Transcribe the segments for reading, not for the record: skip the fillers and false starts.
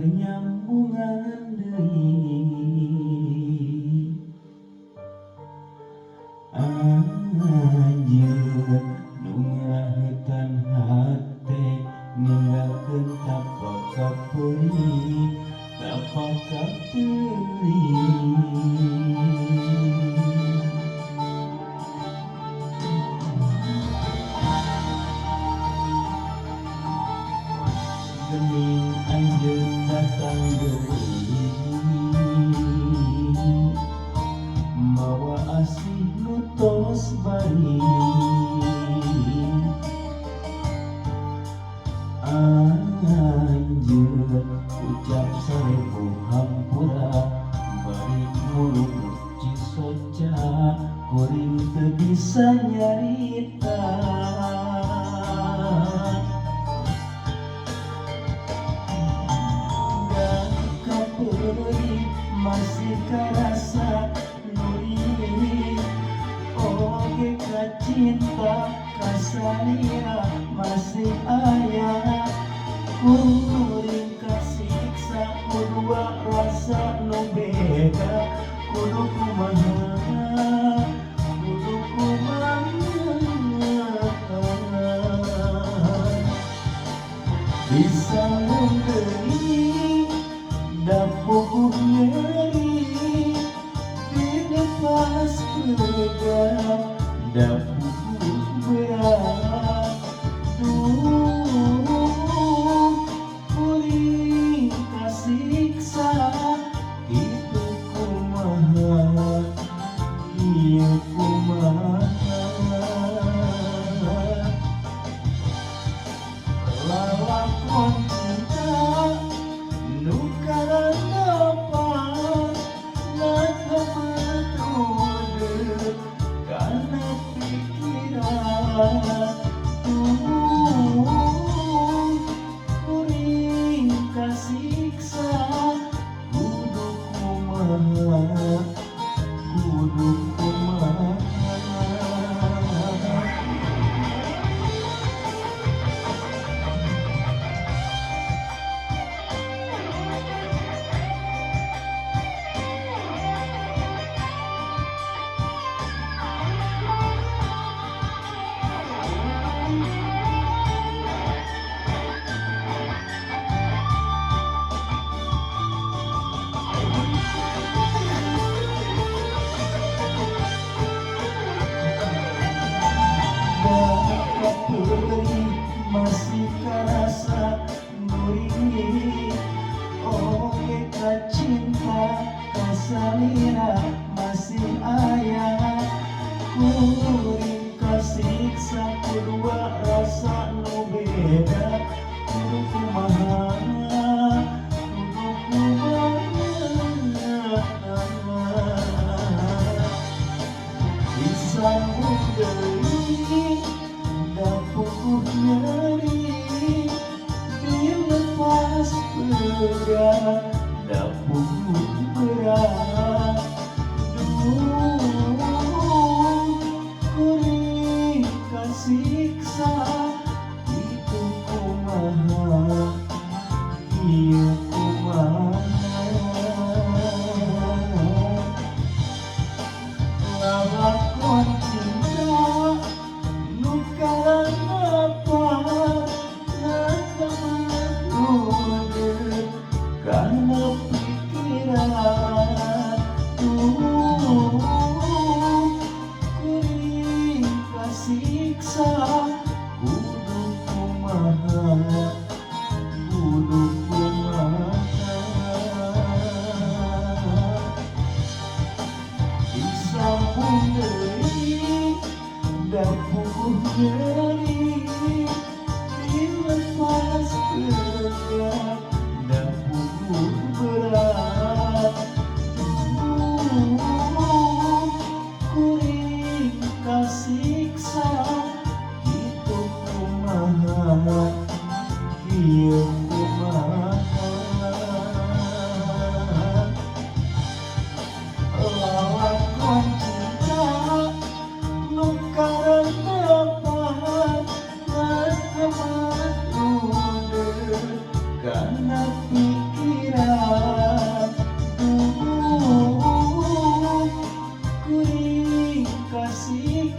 nyambungan deui anjeun nu ngarahetan hate ninggalkeun tapak kapeuli tapak kapeuli gening anjeun datang deui mawa asih nu tos bari anjeun ucap sarebu hampura bari muluk cisoca kuring teu bisa nyarita masih karasa nuri oge kacinta kasalia masih aya kuring kasiksa kudua rasa nu beda kudu kumaha bisa deui dapuh nyeri di pas pegang dapuh berat kuring kasiksa itu kumaha ieu kumaha lalakon cinta nu karangapa ngateudeut kana pikiran kuring kasiksa kudu kumaha kudu kumaha masih karasa nuringi oge kacinta kasalira masih aya kuring kasiksa kudua rasa nu beda kudu kumaha disambung deui dapuh nyeri dilepas pegang dapuh berat kuring kasiksa itu kumaha ieu kumaha lalakon cinta nu karangapa ngateudeut kana pikiran kuring kasiksa kudu kumaha kudu kumaha disambung deui dapuh nyeri dilepas pegang dapuh berat kuring kasiksa itu kumaha ieu kumaha lalakon cinta nu karangapa ngateudeut kana pikiran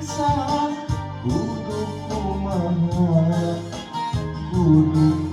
siksa kudu kumaha kudu